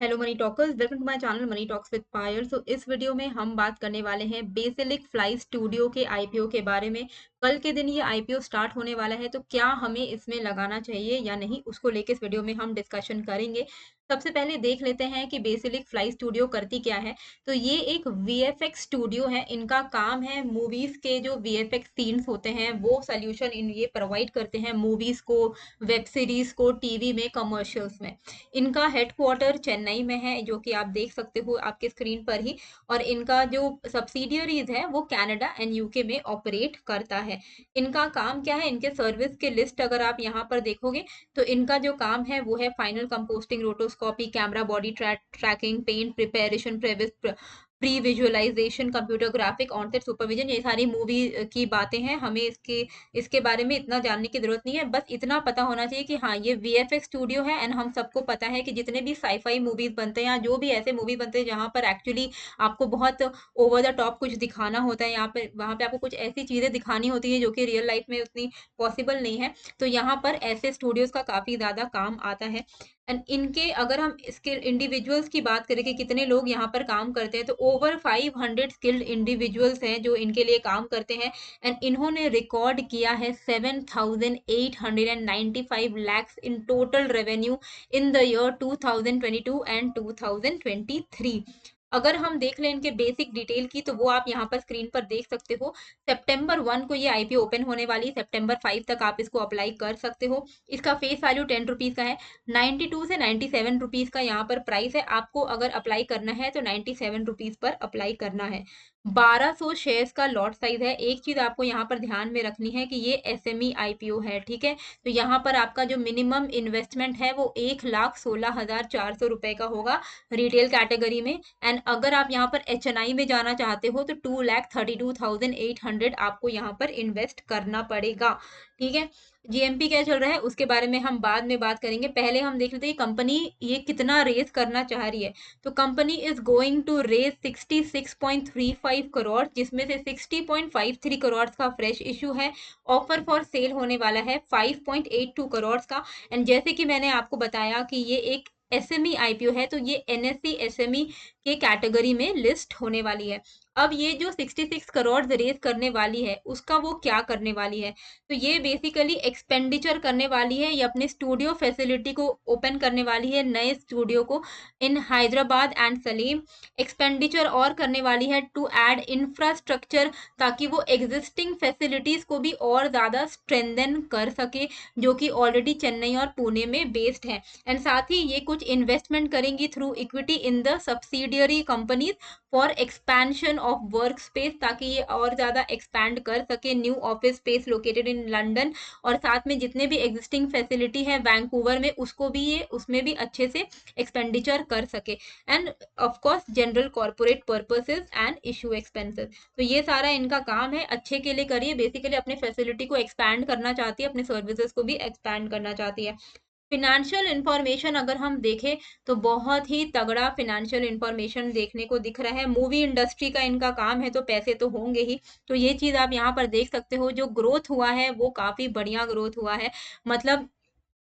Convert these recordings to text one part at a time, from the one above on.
Hello money talkers, welcome to my channel money talks with Payal. So इस video में हम बात करने वाले हैं बेसिलिक फ्लाई स्टूडियो के आईपीओ के बारे में। कल के दिन ये आईपीओ स्टार्ट होने वाला है, तो क्या हमें इसमें लगाना चाहिए या नहीं, उसको लेके इस वीडियो में हम डिस्कशन करेंगे। सबसे पहले देख लेते हैं कि बेसिलिक फ्लाई स्टूडियो करती क्या है। तो ये एक वीएफएक्स स्टूडियो है। इनका काम है मूवीज के जो वीएफएक्स सीन्स होते हैं वो सोल्यूशन इन ये प्रोवाइड करते हैं मूवीज को, वेब सीरीज को, टीवी में, कमर्शियल्स में। इनका हेडक्वार्टर चेन्नई में है, जो कि आप देख सकते हो आपके स्क्रीन पर ही। और इनका जो सब्सिडियरीज है वो कनाडा एंड यूके में ऑपरेट करता है। इनका काम क्या है, इनके सर्विस की लिस्ट अगर आप यहाँ पर देखोगे तो इनका जो काम है वो है final compositing, rotoscopy, camera body tracking, paint preparation, pre visualisation, computer graphic, on set supervision. ये सारी मूवी की बातें हैं। हमें इसके इसके बारे में इतना जानने की जरूरत नहीं है, बस इतना पता होना चाहिए कि हाँ, ये वीएफएक्स स्टूडियो है। एंड हम सबको पता है कि जितने भी साईफाई मूवीज बनते हैं या जो भी ऐसे मूवी बनते हैं जहां पर एक्चुअली आपको बहुत ओवर द टॉप कुछ दिखाना होता है, यहाँ पे वहां पे आपको कुछ ऐसी चीजें दिखानी होती है जो कि रियल लाइफ में उतनी पॉसिबल नहीं है, तो यहाँ पर ऐसे स्टूडियोज का काफी ज्यादा काम आता है। एंड इनके अगर हम इसके इंडिविजुअल्स की बात करें कि कितने लोग यहाँ पर काम करते हैं, तो ओवर 500 स्किल्ड इंडिविजुअल्स हैं जो इनके लिए काम करते हैं। एंड इन्होंने रिकॉर्ड किया है 7,895 lakhs in total revenue in the year 2022 and 2023। अगर हम देख लें इनके बेसिक डिटेल की, तो वो आप यहाँ पर स्क्रीन पर देख सकते हो। सितंबर 1 को ये आईपीओ ओपन होने वाली है। सितंबर 5 तक आप इसको अप्लाई कर सकते हो। इसका फेस वैल्यू 10 रुपीज का है। 92 से 97 रुपीज का यहाँ पर प्राइस है। आपको अगर अप्लाई करना है तो 97 रुपीज पर अप्लाई करना है। 1200 शेयर्स का लॉट साइज है। एक चीज आपको यहाँ पर ध्यान में रखनी है कि ये एसएमई आईपीओ है, ठीक है। तो यहाँ पर आपका जो मिनिमम इन्वेस्टमेंट है वो 1,16,400 रुपए का होगा रिटेल कैटेगरी में। एंड अगर आप यहाँ पर एचएनआई में जाना चाहते हो तो 2,32,800 आपको यहाँ पर इन्वेस्ट करना पड़ेगा, ठीक है। जीएमपी क्या चल रहा है उसके बारे में हम बाद में बात करेंगे। पहले हम देख लेते हैं कंपनी ये कितना रेस करना चाह रही है। तो company is going to raise 66.35 crore, जिसमें से 60.53 करोड़ का फ्रेश इशू है। ऑफर फॉर सेल होने वाला है 5.82 करोड़ का। एंड जैसे कि मैंने आपको बताया कि ये एक एसएमई आईपीओ है, तो ये एनएससी एसएमई के कैटेगरी में लिस्ट होने वाली है। अब ये जो 66 करोड़ रेज करने वाली है उसका वो क्या करने वाली है, तो ये बेसिकली एक्सपेंडिचर करने वाली है। ये अपने स्टूडियो फैसिलिटी को ओपन करने वाली है, नए स्टूडियो को इन हैदराबाद एंड सलीम। एक्सपेंडिचर और करने वाली है टू ऐड इंफ्रास्ट्रक्चर, ताकि वो एग्जिस्टिंग फैसिलिटीज को भी और ज्यादा स्ट्रेंथन कर सके, जो कि ऑलरेडी चेन्नई और पुणे में बेस्ड है। एंड साथ ही ये कुछ इन्वेस्टमेंट करेंगी through equity in the subsidiary companies for expansion of work space, ताकि ये और ज्यादा एक्सपैंड कर सके। New office space located in London, और साथ में जितने भी एग्जिस्टिंग फैसिलिटी है वैंकूवर में उसको भी ये उसमें भी अच्छे से एक्सपेंडिचर कर सके। End of course general corporate purposes and issue expenses. तो ये सारा इनका काम है, अच्छे के लिए करिए। बेसिकली अपने फैसिलिटी को एक्सपैंड करना चाहती है, अपने सर्विसेज को भी एक्सपैंड करना चाहती है। फिनेंशियल इंफॉर्मेशन अगर हम देखें तो बहुत ही तगड़ा फिनेंशियल इंफॉर्मेशन देखने को दिख रहा है। मूवी इंडस्ट्री का इनका काम है तो पैसे तो होंगे ही। तो ये चीज आप यहाँ पर देख सकते हो, जो ग्रोथ हुआ है वो काफी बढ़िया ग्रोथ हुआ है। मतलब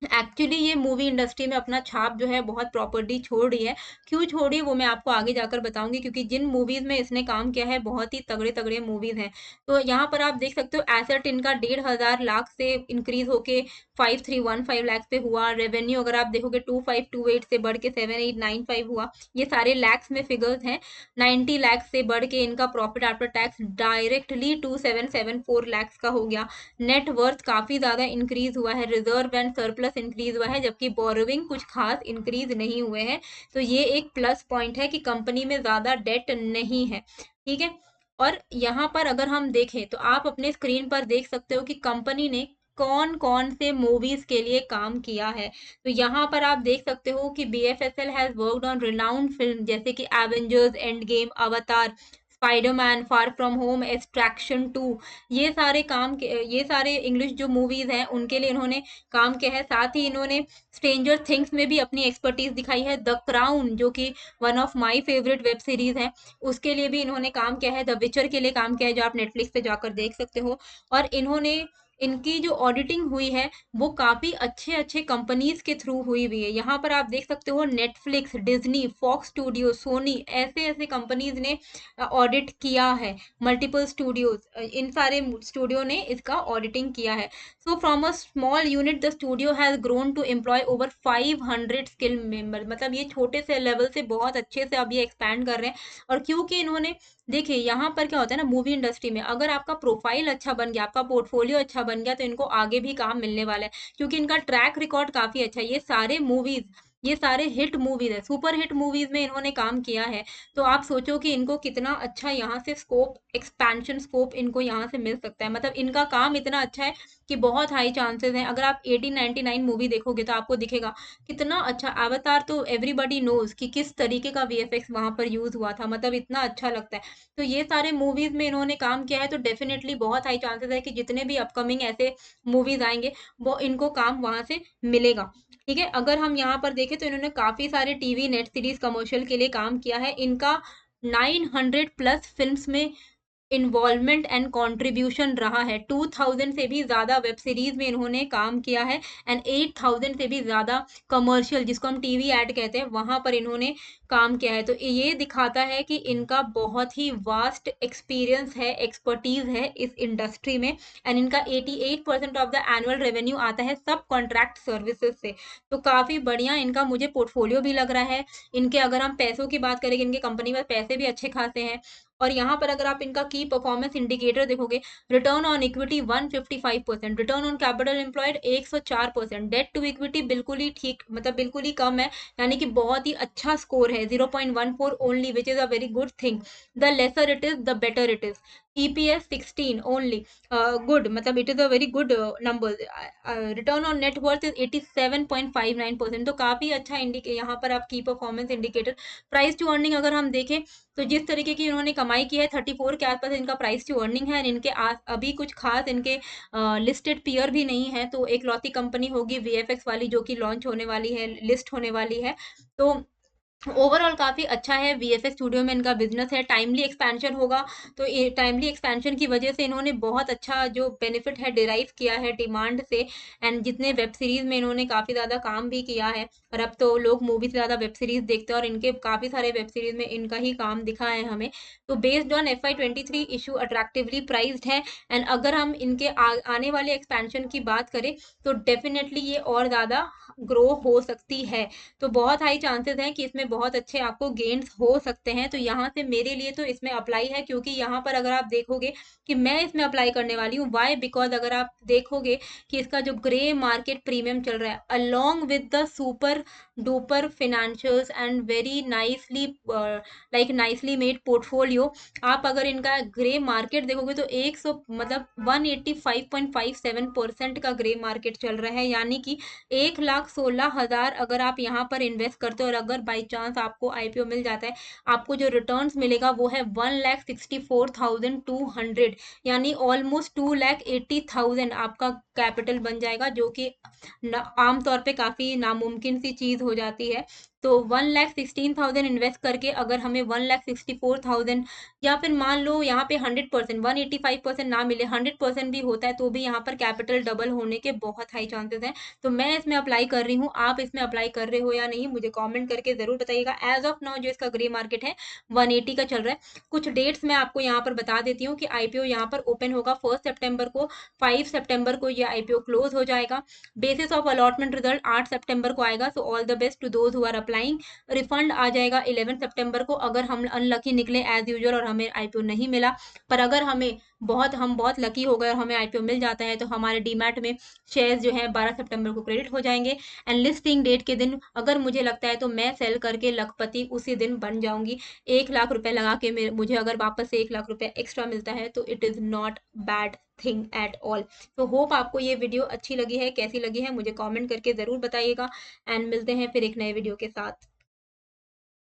एक्चुअली ये मूवी इंडस्ट्री में अपना छाप जो है बहुत प्रॉपर्टी छोड़ रही है। क्यों छोड़ रही है वो मैं आपको आगे जाकर बताऊंगी, क्योंकि जिन मूवीज में इसने काम किया है बहुत ही तगड़े तगड़े मूवीज हैं। तो यहाँ पर आप देख सकते हो एसेट इनका 1,500 लाख से इंक्रीज होके 5,315 लाख पे हुआ। रेवेन्यू अगर आप देखोगे 2,528 से बढ़ के 7,895 हुआ। ये सारे लैक्स में फिगर्स हैं। 90 लाख से बढ़ के इनका profit after tax directly 2,774 lakh का हो गया। नेट वर्थ काफी ज्यादा इंक्रीज हुआ है। रिजर्व एंड सरप्लस इंक्रीज हुआ है, जबकि बोरोविंग कुछ खास इंक्रीज नहीं हुए हैं। तो ये एक प्लस पॉइंट है कि कंपनी में ज्यादा डेट नहीं है, ठीक है। और यहाँ पर अगर हम देखें तो आप अपने स्क्रीन पर देख सकते हो कि कंपनी ने कौन कौन से मूवीज के लिए काम किया है। तो यहाँ पर आप देख सकते हो कि BFSL has worked on renowned film जैसे कि एवेंजर्स एंड गेम, अवतार, Spiderman, far from home, extraction 2। ये सारे इंग्लिश जो मूवीज हैं उनके लिए इन्होंने काम किया है। साथ ही इन्होंने स्ट्रेंजर थिंग्स में भी अपनी एक्सपर्टीज दिखाई है। द क्राउन जो कि one of my favourite web series है, उसके लिए भी इन्होंने काम किया है। द विचर के लिए काम किया है, जो आप नेटफ्लिक्स पे जाकर देख सकते हो। और इन्होंने इनकी जो ऑडिटिंग हुई है वो काफी अच्छे अच्छे कंपनीज के थ्रू हुई हुई है। यहाँ पर आप देख सकते हो Netflix, Disney, Fox studio, Sony, ऐसे ऐसे कंपनीज ने ऑडिट किया है। मल्टीपल स्टूडियोज, इन सारे स्टूडियो ने इसका ऑडिटिंग किया है। So from a small unit the studio has grown to employ over 500 skill member. मतलब ये छोटे से लेवल से बहुत अच्छे से अब ये एक्सपैंड कर रहे हैं। और क्योंकि इन्होंने, देखिए यहाँ पर क्या होता है ना, मूवी इंडस्ट्री में अगर आपका प्रोफाइल अच्छा बन गया, आपका पोर्टफोलियो अच्छा बन गया, तो इनको आगे भी काम मिलने वाला है, क्योंकि इनका ट्रैक रिकॉर्ड काफी अच्छा है। ये सारे मूवीज, ये सारे हिट मूवीज है, सुपर हिट मूवीज में इन्होंने काम किया है। तो आप सोचो कि इनको कितना अच्छा यहाँ से स्कोप, एक्सपेंशन स्कोप इनको यहाँ से मिल सकता है। मतलब इनका काम इतना अच्छा है कि बहुत हाई चांसेस हैं। अगर आप 1899 मूवी देखोगे तो आपको दिखेगा कितना अच्छा। अवतार तो एवरीबॉडी नोज कि किस तरीके का वीएफएक्स वहां पर यूज हुआ था, मतलब इतना अच्छा लगता है। तो ये सारे मूवीज में इन्होंने काम किया है, तो डेफिनेटली बहुत हाई चांसेस है कि जितने भी अपकमिंग ऐसे मूवीज आएंगे वो इनको काम वहां से मिलेगा। ठीक है, अगर हम यहाँ पर देखें तो इन्होंने काफी सारे टीवी, नेट सीरीज, कमर्शियल के लिए काम किया है। इनका 900 प्लस फिल्म्स में इन्वॉल्वमेंट एंड कंट्रीब्यूशन रहा है। 2000 से भी ज्यादा वेब सीरीज में इन्होंने काम किया है, एंड 8000 से भी ज्यादा कमर्शियल, जिसको हम टीवी ऐड कहते हैं, वहां पर इन्होंने काम किया है। तो ये दिखाता है कि इनका बहुत ही वास्ट एक्सपीरियंस है, एक्सपर्टीज है इस इंडस्ट्री में। एंड इनका 88% ऑफ द एनुअल रेवेन्यू आता है सब कॉन्ट्रैक्ट सर्विसेज से। तो काफी बढ़िया इनका मुझे पोर्टफोलियो भी लग रहा है। इनके अगर हम पैसों की बात करेंगे, इनके कंपनी में पैसे भी अच्छे खासे हैं। और यहाँ पर अगर आप इनका की परफॉर्मेंस इंडिकेटर देखोगे, return on equity 155%, return on capital employed 104%, debt to equity बिल्कुल ही ठीक, मतलब बिल्कुल ही कम है, यानी कि बहुत ही अच्छा स्कोर है, 0.14 only, which is a very good thing. The lesser it is the better it is. EPS 16 only, good, मतलब it is a very good number. Return on net worth is 87.59%, तो काफी अच्छा यहाँ पर आप की performance indicator. Price to earning अगर हम देखें तो जिस तरीके की इन्होंने कमाई की है, 34 के आसपास इनका प्राइस टू अर्निंग है। इनके अभी कुछ खास इनके लिस्टेड पीयर भी नहीं है, तो एक लौती कंपनी होगी वीएफएक्स वाली जो कि लॉन्च होने वाली है, लिस्ट होने वाली है। तो ओवरऑल काफी अच्छा है, वीएफएक्स स्टूडियो में इनका बिजनेस है, टाइमली एक्सपेंशन होगा। तो ये टाइमली एक्सपेंशन की वजह से इन्होंने बहुत अच्छा जो बेनिफिट है डिराइव किया है डिमांड से। एंड जितने वेब सीरीज में इन्होंने काफी ज्यादा काम भी किया है, और अब तो लोग मूवी से ज्यादा वेब सीरीज देखते हैं, और इनके काफी सारे वेब सीरीज में इनका ही काम दिखा है हमें। तो based on FY23 issue attractively priced है। एंड अगर हम इनके आने वाले एक्सपेंशन की बात करें तो डेफिनेटली ये और ज्यादा ग्रो हो सकती है। तो बहुत हाई चांसेस हैं कि इसमें बहुत अच्छे आपको गेन्स हो सकते हैं। तो यहाँ से मेरे लिए तो इसमें अप्लाई है, क्योंकि यहाँ पर अगर आप देखोगे कि मैं इसमें अप्लाई करने वाली हूँ, वाई, बिकॉज अगर आप देखोगे कि इसका जो ग्रे मार्केट प्रीमियम चल रहा है along with the super duper financials and very nicely like nicely made portfolio, आप अगर इनका ग्रे मार्केट देखोगे तो 100 मतलब 185.57% का ग्रे मार्केट चल रहा है। यानी कि 1,16,000 अगर आप यहाँ पर इन्वेस्ट करते हो, और अगर बाई चांस आपको आईपीओ मिल जाता है, आपको जो रिटर्न्स मिलेगा वो है 1,64,200, यानी ऑलमोस्ट 2,80,000 आपका कैपिटल बन जाएगा, जो कि आमतौर पे काफी नामुमकिन सी चीज हो जाती है। तो 1,16,000 इन्वेस्ट करके अगर हमें 1,64,000, या फिर मान लो यहाँ पे 100%, 185% ना मिले, 100% भी होता है, तो भी यहाँ पर कैपिटल डबल होने के बहुत हाई चांसेस हैं। तो मैं इसमें अप्लाई कर रही हूँ, आप इसमें अप्लाई कर रहे हो या नहीं मुझे कमेंट करके जरूर बताइएगा। एज ऑफ नाउ जो इसका ग्रे मार्केट है 180 का चल रहा है। कुछ डेट्स मैं आपको यहाँ पर बता देती हूँ कि आईपीओ यहाँ पर ओपन होगा 1 सितंबर को, 5 सितंबर को ये आईपीओ क्लोज हो जाएगा। बेसिस ऑफ अलॉटमेंट रिजल्ट 8 सितंबर को आएगा। So all the best to those who are applying. Refund आ जाएगा 11 सितंबर को, अगर हम अनलकी निकले एज यूजुअल और हमें आईपीओ नहीं मिला। पर अगर हम बहुत लकी हो गए और हमें आईपीओ मिल जाता है, तो हमारे डीमैट में शेयर्स जो है 12 सितंबर को क्रेडिट हो जाएंगे। एंड लिस्टिंग डेट के दिन अगर मुझे लगता है तो मैं सेल करके लखपति उसी दिन बन जाऊंगी। 1 लाख रुपए लगा के मुझे अगर वापस से 1 लाख रुपए एक्स्ट्रा मिलता है तो it is not bad thing at all. तो होप आपको ये वीडियो अच्छी लगी है, कैसी लगी है मुझे कमेंट करके जरूर बताइएगा। एंड मिलते हैं फिर एक नए वीडियो के साथ।